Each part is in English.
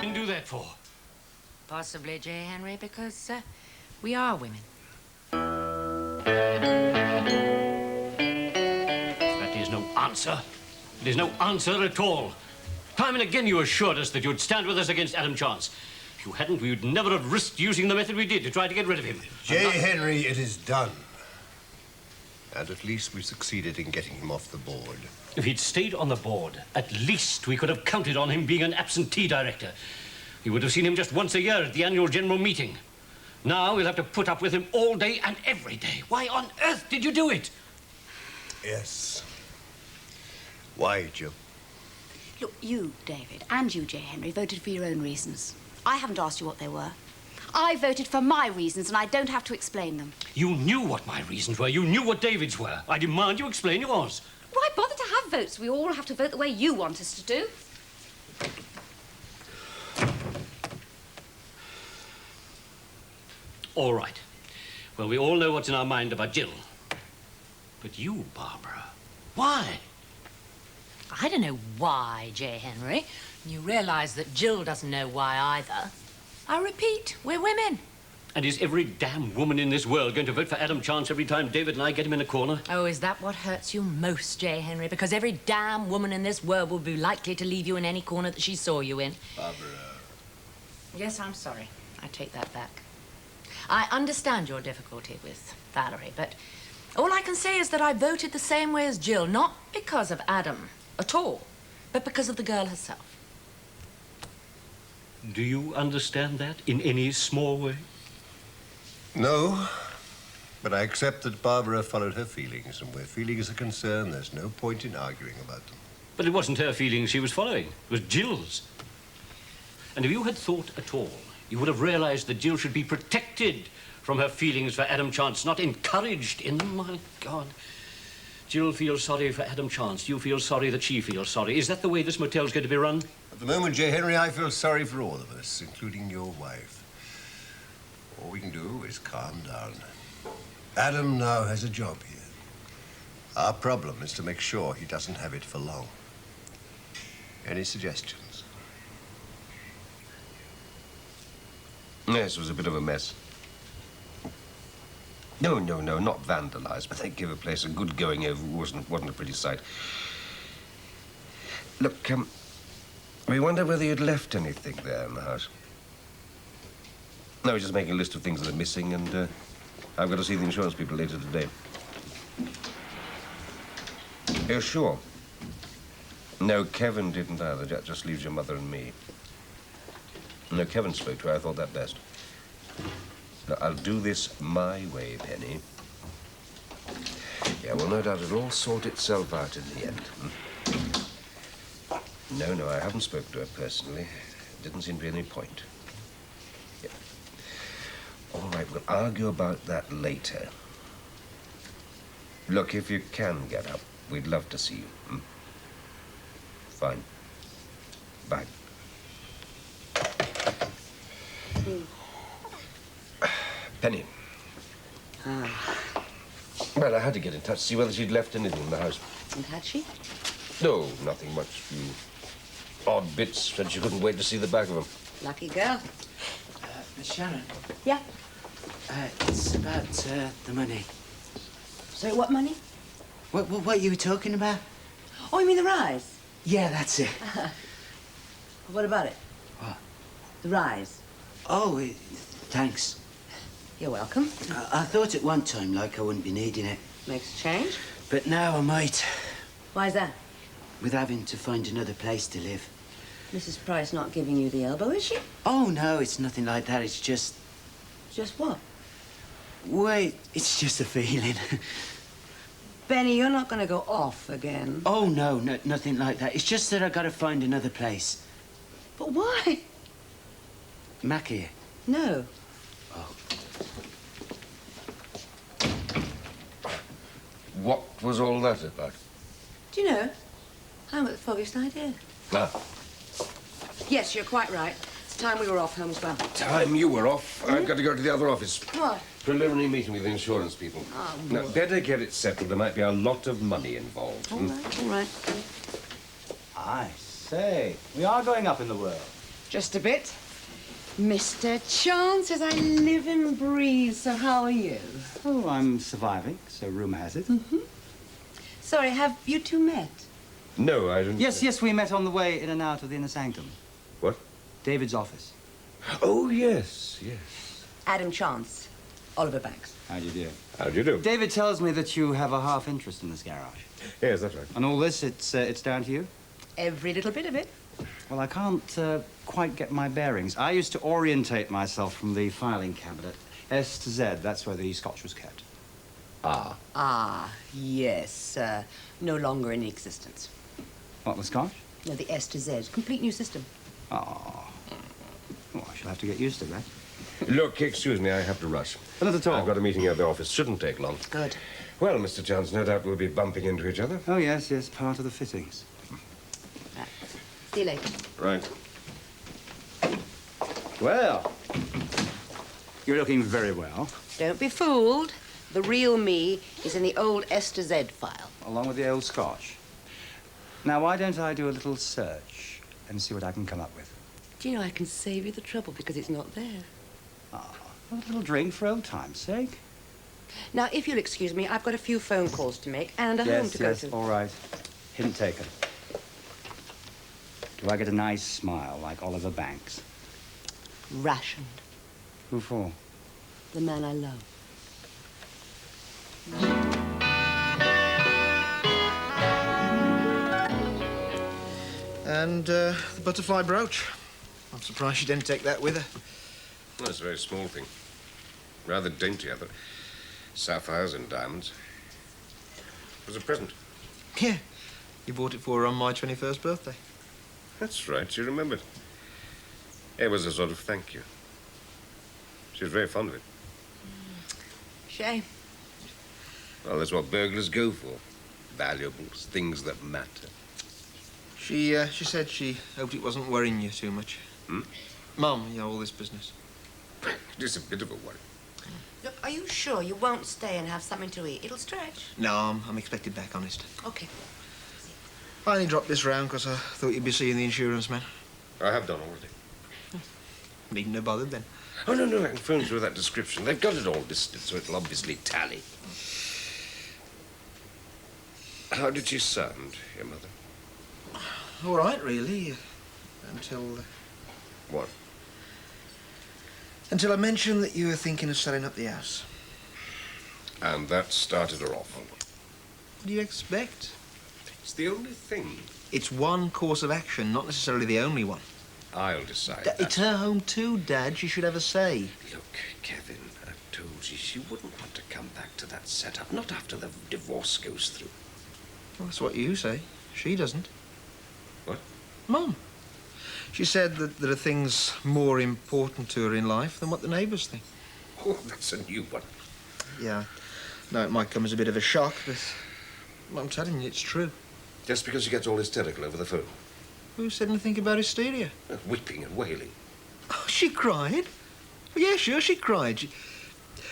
Didn't do that for? Possibly, J. Henry, because we are women. That is no answer. It is no answer at all. Time and again you assured us that you'd stand with us against Adam Chance. If you hadn't, we would never have risked using the method we did to try to get rid of him. J. Henry, it is done. And at least we succeeded in getting him off the board. If he'd stayed on the board, at least we could have counted on him being an absentee director. We would have seen him just once a year at the annual general meeting. Now we'll have to put up with him all day and every day. Why on earth did you do it? Yes. Why, Jill? Look, you, David, and you, J. Henry, voted for your own reasons. I haven't asked you what they were. I voted for my reasons, and I don't have to explain them. You knew what my reasons were. You knew what David's were. I demand you explain yours. Why bother to have votes? We all have to vote the way you want us to do. All right. Well, we all know what's in our mind about Jill. But you, Barbara, why? I don't know why, J. Henry. You realise that Jill doesn't know why either. I repeat, we're women. And is every damn woman in this world going to vote for Adam Chance every time David and I get him in a corner? Oh, is that what hurts you most, J. Henry? Because every damn woman in this world would be likely to leave you in any corner that she saw you in. Barbara. Yes, I'm sorry. I take that back. I understand your difficulty with Valerie, but all I can say is that I voted the same way as Jill, not because of Adam at all, but because of the girl herself. Do you understand that in any small way? No, but I accept that Barbara followed her feelings, and where feelings are concerned, there's no point in arguing about them. But it wasn't her feelings she was following. It was Jill's. And if you had thought at all, you would have realized that Jill should be protected from her feelings for Adam Chance, not encouraged in them. My God. Jill feels sorry for Adam Chance. You feel sorry that she feels sorry. Is that the way this motel's going to be run? At the moment, J. Henry, I feel sorry for all of us, including your wife. All we can do is calm down. Adam now has a job here. Our problem is to make sure he doesn't have it for long. Any suggestions? Yes, it was a bit of a mess. No, not vandalized, but they gave a place a good going over. Wasn't a pretty sight. Look, we wonder whether you'd left anything there in the house. No, we're just making a list of things that are missing, and I've got to see the insurance people later today. You're sure? No, Kevin didn't either. That just leaves your mother and me. No, Kevin spoke to her. I thought that best. Now, I'll do this my way, Penny. Yeah, well, no doubt it'll all sort itself out in the end. No, I haven't spoken to her personally. Didn't seem to be any point. Yeah. All right, we'll argue about that later. Look, if you can get up, we'd love to see you. Fine. Bye. Penny. Well, I had to get in touch to see whether she'd left anything in the house. And had she? No, nothing much. Few odd bits. Said she couldn't wait to see the back of them. Lucky girl. Miss Sharon. Yeah? It's about the money. So what money? What you were talking about? Oh, you mean the rise? Yeah, that's it. What about it? What? The rise. Oh, thanks. You're welcome. I thought at one time, like, I wouldn't be needing it. Makes a change. But now I might. Why's that? With having to find another place to live. Mrs. Price not giving you the elbow, is she? Oh, no, it's nothing like that. It's just... Just what? Wait, it's just a feeling. Benny, you're not going to go off again. Oh, no, nothing like that. It's just that I got to find another place. But why? Mac here? No. Oh. What was all that about? Do you know? I haven't got the foggiest idea. Ah. Yes, you're quite right. It's time we were off home as well. Time you were off. I've got to go to the other office. What? Preliminary meeting with the insurance people. Oh, now, better get it settled. There might be a lot of money involved. All right, all right. I say, we are going up in the world. Just a bit. Mr. Chance, as I live and breathe, so how are you? Oh, I'm surviving, so rumour has it. Sorry, have you two met? No, I didn't. Yes, we met on the way in and out of the inner sanctum. What? David's office. Oh, yes. Adam Chance, Oliver Banks. How do you do? How do you do? David tells me that you have a half interest in this garage. Yes, that's right. And all this, it's down to you? Every little bit of it. Well, I can't quite get my bearings. I used to orientate myself from the filing cabinet. S to Z, that's where the scotch was kept. Ah. Ah, yes. No longer in existence. What, the scotch? No, the S to Z. Complete new system. Oh. Well, I shall have to get used to that. Look, excuse me, I have to rush. Not at all. I've got a meeting at the office. Shouldn't take long. Good. Well, Mr. Chance, no doubt we'll be bumping into each other. Oh, yes, part of the fittings. Right. See you later. Right. Well, you're looking very well, Don't be fooled. The real me is in the old S to Z file. along with the old scotch. Now, why don't I do a little search and see what I can come up with? Do you know I can save you the trouble because it's not there? Ah, a little drink for old time's sake. Now, if you'll excuse me, I've got a few phone calls to make and a home to go to. All right. Hint taken. Do I get a nice smile like Oliver Banks? Rationed. Who for? The man I love. And the butterfly brooch. I'm surprised she didn't take that with her. Well, it's a very small thing. Rather dainty, I thought. Sapphires and diamonds. It was a present. Yeah, you bought it for her on my 21st birthday. That's right, she remembered. It was a sort of thank you. She was very fond of it. Shame. Well, that's what burglars go for. Valuables, things that matter. She said she hoped it wasn't worrying you too much. Mum, you know, all this business. It is a bit of a worry. Look, are you sure you won't stay and have something to eat? It'll stretch. No, I'm expected back, honest. Okay. I only dropped this round because I thought you'd be seeing the insurance man. I have done already. Needn't have bothered then. Oh, no, I can phone through that description. They've got it all listed, so it'll obviously tally. How did she sound, your mother? All right, really, until... What? Until I mentioned that you were thinking of selling up the house. And that started her off. What do you expect? It's the only thing. It's one course of action, not necessarily the only one. I'll decide that. It's her home too, Dad. She should have a say. Look, Kevin, I've told you she wouldn't want to come back to that setup, not after the divorce goes through. Well, that's what you say. She doesn't. What? Mum. She said that there are things more important to her in life than what the neighbours think. Oh, that's a new one. Yeah. No, it might come as a bit of a shock, but I'm telling you, it's true. Just because she gets all hysterical over the phone. Who said anything about hysteria? Weeping and wailing. Oh, she cried? Well, yeah, sure, she cried.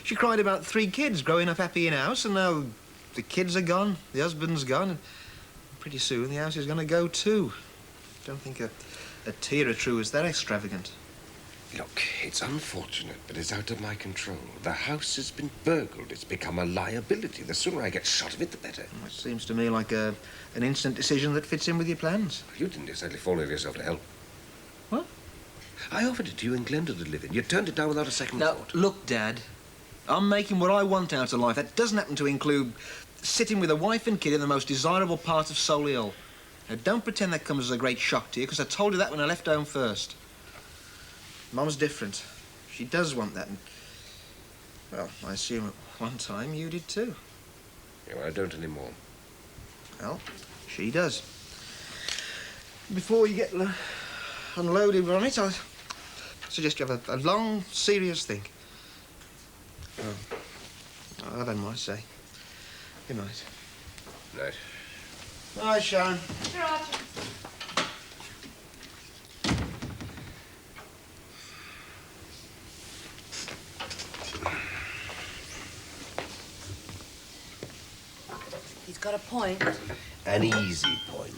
She cried about 3 kids growing up happy in a house, and now the kids are gone, the husband's gone, and pretty soon the house is going to go too. Don't think a tear or two is that extravagant. Look, it's unfortunate, but it's out of my control. The house has been burgled. It's become a liability. The sooner I get shot of it, the better. It seems to me like an instant decision that fits in with your plans. You didn't exactly fall over yourself to help. What? I offered it to you and Glenda to live in. You turned it down without a second Now, thought. look, Dad, I'm making what I want out of life. That doesn't happen to include sitting with a wife and kid in the most desirable part of Solihull. Now, don't pretend that comes as a great shock to you, because I told you that when I left home first. Mum's different. She does want that, and... Well, I assume at one time you did too. Yeah, well, I don't anymore. Well, she does. Before you get unloaded on it, I suggest you have a long, serious think. Oh, I've had my say. Good night. Night. Bye, Sharon. He's got a point. An easy point.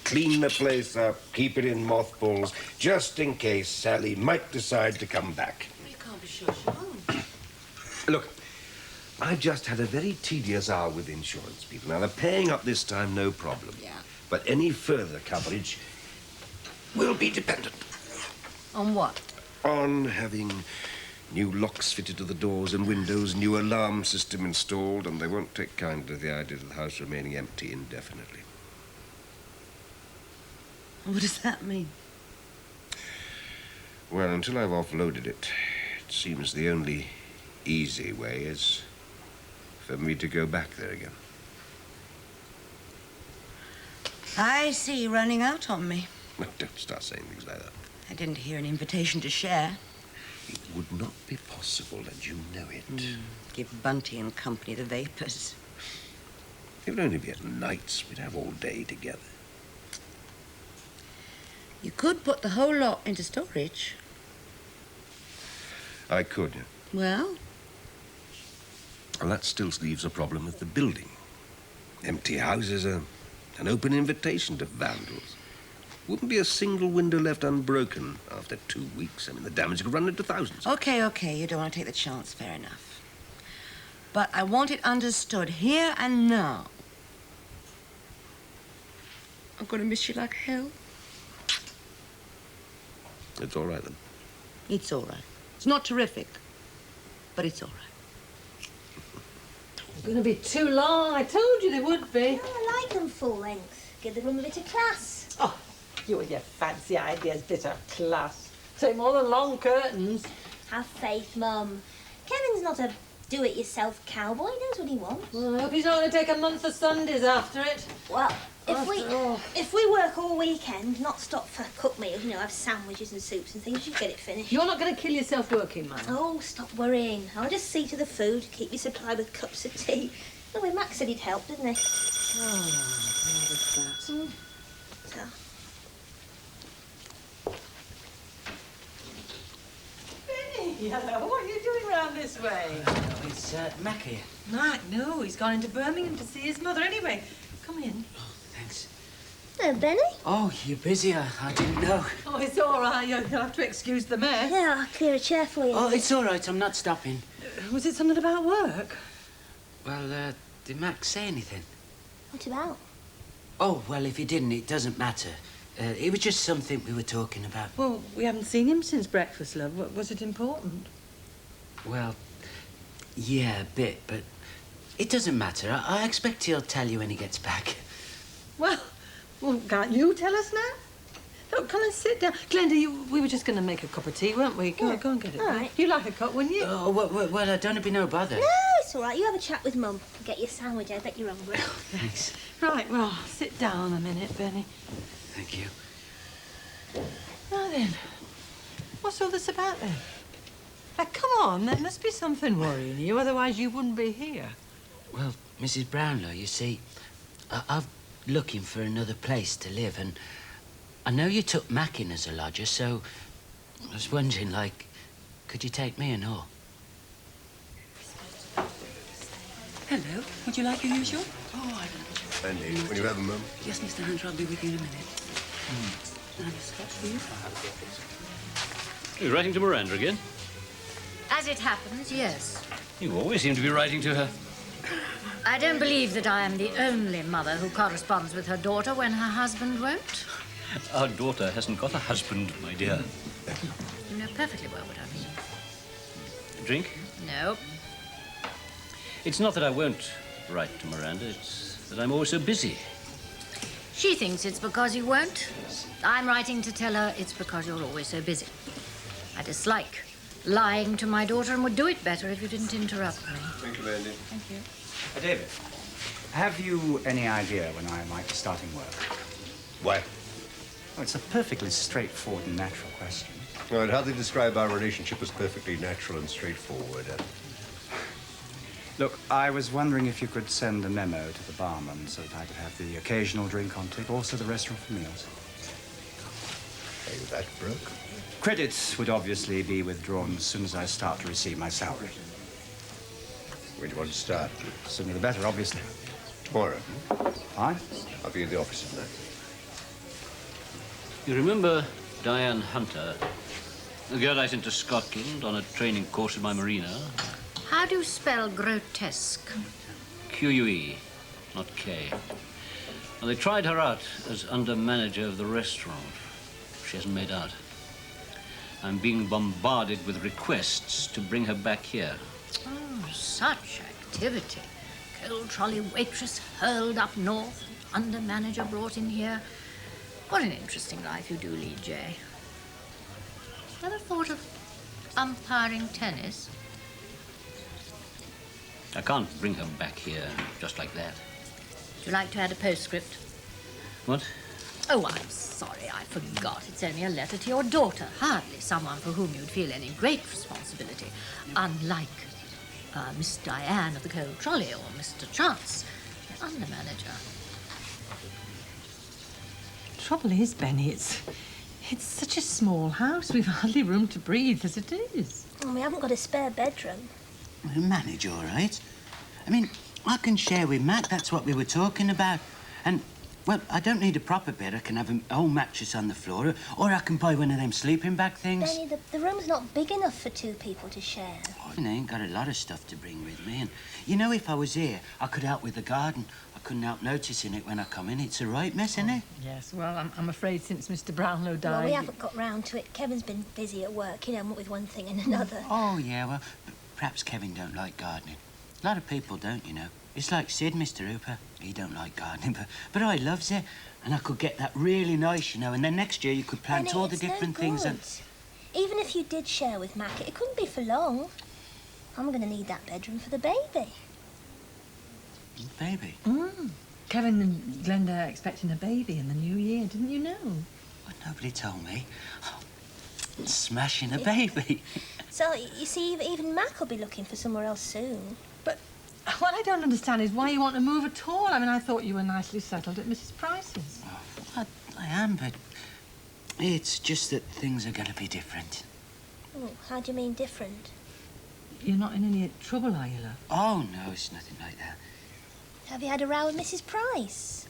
clean the place up, keep it in mothballs, just in case Sally might decide to come back. You can't be sure she won't. Look, I've just had a very tedious hour with insurance people. Now, they're paying up this time, no problem. Yeah. But any further coverage will be dependent On what? on having new locks fitted to the doors and windows, new alarm system installed, and they won't take kindly to the idea of the house remaining empty indefinitely. What does that mean? Well, until I've offloaded it, it seems the only easy way is for me to go back there again. I see you running out on me. No, don't start saying things like that. I didn't hear an invitation to share. It would not be possible, and you know it. Give Bunty and company the vapors. It would only be at nights. We'd have all day together. You could put the whole lot into storage. I could. Well? Well, that still leaves a problem with the building. Empty houses are an open invitation to vandals. Wouldn't be a single window left unbroken after 2 weeks. I mean, the damage could run into thousands. Okay, you don't want to take the chance, fair enough. But I want it understood here and now. I'm going to miss you like hell. It's all right, then. It's all right. It's not terrific, but it's all right. It's going to be too long. I told you they would be. No, I like them full length. Give the room a bit of class. Oh, you and your fancy ideas, bit of class. Take more than long curtains. Have faith, Mum. Kevin's not a do-it-yourself cowboy. He knows what he wants. Well, I hope he's not going to take a month of Sundays after it. Well, if we work all weekend, not stop for cook meals, you know, have sandwiches and soups and things, you get it finished. You're not going to kill yourself working, man. Oh, stop worrying. I'll just see to the food, keep you supplied with cups of tea. No way, Max said he'd help, didn't he? Oh, how was that? So. Hello, what are you doing round this way? Oh, it's Mac here. Mac, no, he's gone into Birmingham to see his mother anyway. Come in. Oh, thanks. Hello, Benny. Oh, you're busy. I didn't know. Oh, it's all right. You'll have to excuse the mess. Yeah, I'll clear a chair for you. Oh, it's all right. I'm not stopping. Was it something about work? Well, did Max say anything? What about? Oh, well, if he didn't, it doesn't matter. It was just something we were talking about. Well, we haven't seen him since breakfast, love. Was it important? Well, yeah, a bit, but it doesn't matter. I expect he'll tell you when he gets back. Well, can't you tell us now? Look, come and sit down. Glenda, we were just going to make a cup of tea, weren't we? Go and get it. All right. You like a cup, wouldn't you? Oh, well, don't be no bother. No, it's all right. You have a chat with Mum. Get your sandwich. I bet you're hungry. Thanks. Right, well, sit down a minute, Benny. Thank you. Now then, what's all this about then? Now, come on, there must be something worrying you, otherwise you wouldn't be here. Well, Mrs. Brownlow, you see, I'm looking for another place to live, and I know you took Mac in as a lodger, so I was wondering, like, could you take me and all? Hello. Would you like your usual? Oh, I don't know. Andy, will you have a moment? Yes, Mr. Hunter, I'll be with you in a minute. Can I have a scotch for you? You're writing to Miranda again? As it happens, yes. You always seem to be writing to her. I don't believe that I am the only mother who corresponds with her daughter when her husband won't. Our daughter hasn't got a husband, my dear. You know perfectly well what I mean. A drink? No. It's not that I won't write to Miranda, it's that I'm always so busy. She thinks it's because you won't. I'm writing to tell her it's because you're always so busy. I dislike lying to my daughter and would do it better if you didn't interrupt me. Thank you, Andy. Thank you. David, have you any idea when I might be starting work? Why? Oh, it's a perfectly straightforward and natural question. No, I'd hardly describe our relationship as perfectly natural and straightforward. Look, I was wondering if you could send a memo to the barman so that I could have the occasional drink on tip, also the restaurant for meals. Are you that broke? Credits would obviously be withdrawn as soon as I start to receive my salary. When do you want to start? Sooner the better, obviously. Tomorrow. Fine. I'll be in the office at 9. You remember Diane Hunter, the girl I sent to Scotland on a training course in my marina? How do you spell grotesque? Q-U-E, not K. Well, they tried her out as under-manager of the restaurant. She hasn't made out. I'm being bombarded with requests to bring her back here. Oh, such activity. Coal trolley waitress hurled up north, under manager brought in here. What an interesting life you do lead, Jay. Ever thought of umpiring tennis? I can't bring her back here just like that. Would you like to add a postscript? What? Oh, I'm sorry, I forgot. It's only a letter to your daughter. Hardly someone for whom you'd feel any great responsibility. Unlike Miss Diane of the coal trolley or Mr. Chance, the under-manager. Trouble is, Benny, it's such a small house. We've hardly room to breathe as it is. And we haven't got a spare bedroom. We'll manage all right. I mean, I can share with Mac, that's what we were talking about. And, well, I don't need a proper bed. I can have a whole mattress on the floor, or I can buy one of them sleeping bag things. Benny, the room's not big enough for 2 people to share. I ain't got a lot of stuff to bring with me, and you know, if I was here, I could help with the garden. I couldn't help noticing it when I come in. It's a right mess, isn't it? Yes, well, I'm afraid since Mr. Brownlow died... Well, we haven't got round to it. Kevin's been busy at work, you know, what with one thing and another. Oh, yeah, well, perhaps Kevin don't like gardening. A lot of people don't, you know. It's like Sid, Mr. Hooper. He don't like gardening, but I loves it. And I could get that really nice, you know, and then next year you could plant Benny, all the different things. And even if you did share with Mac, it couldn't be for long. I'm going to need that bedroom for the baby. Baby? Kevin and Glenda are expecting a baby in the new year, didn't you know? Well, nobody told me. Oh, smashing a baby. So, you see, even Mac will be looking for somewhere else soon. But what I don't understand is why you want to move at all. I mean, I thought you were nicely settled at Mrs. Price's. Oh, I am, but it's just that things are going to be different. Oh, how do you mean different? You're not in any trouble, are you, love? Oh, no, it's nothing like that. Have you had a row with Mrs. Price?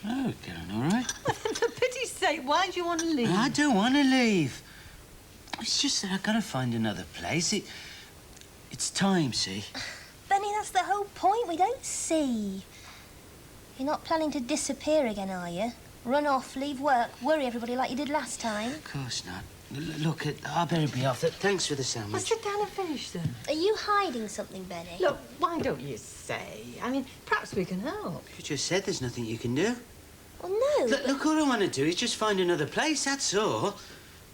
Oh, getting all right. For pity's sake, why do you want to leave? I don't want to leave. It's just that I've got to find another place. It's time, see? Benny, that's the whole point. We don't see. You're not planning to disappear again, are you? Run off, leave work, worry everybody like you did last time? Of course not. Look, I better be off. Thanks for the sandwich. Well, sit down and finish, then. Are you hiding something, Benny? Look, why don't you say? I mean, perhaps we can help. You just said there's nothing you can do. Well, no. Look, all I want to do is just find another place, that's all.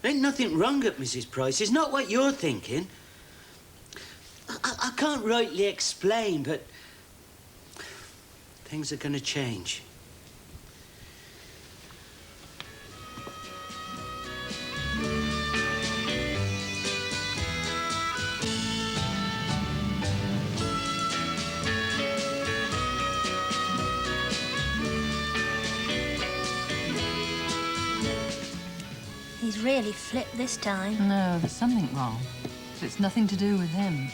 There ain't nothing wrong at Mrs. Price's, not what you're thinking. I can't rightly explain, but things are going to change. He's really flipped this time. No, there's something wrong. But it's nothing to do with him.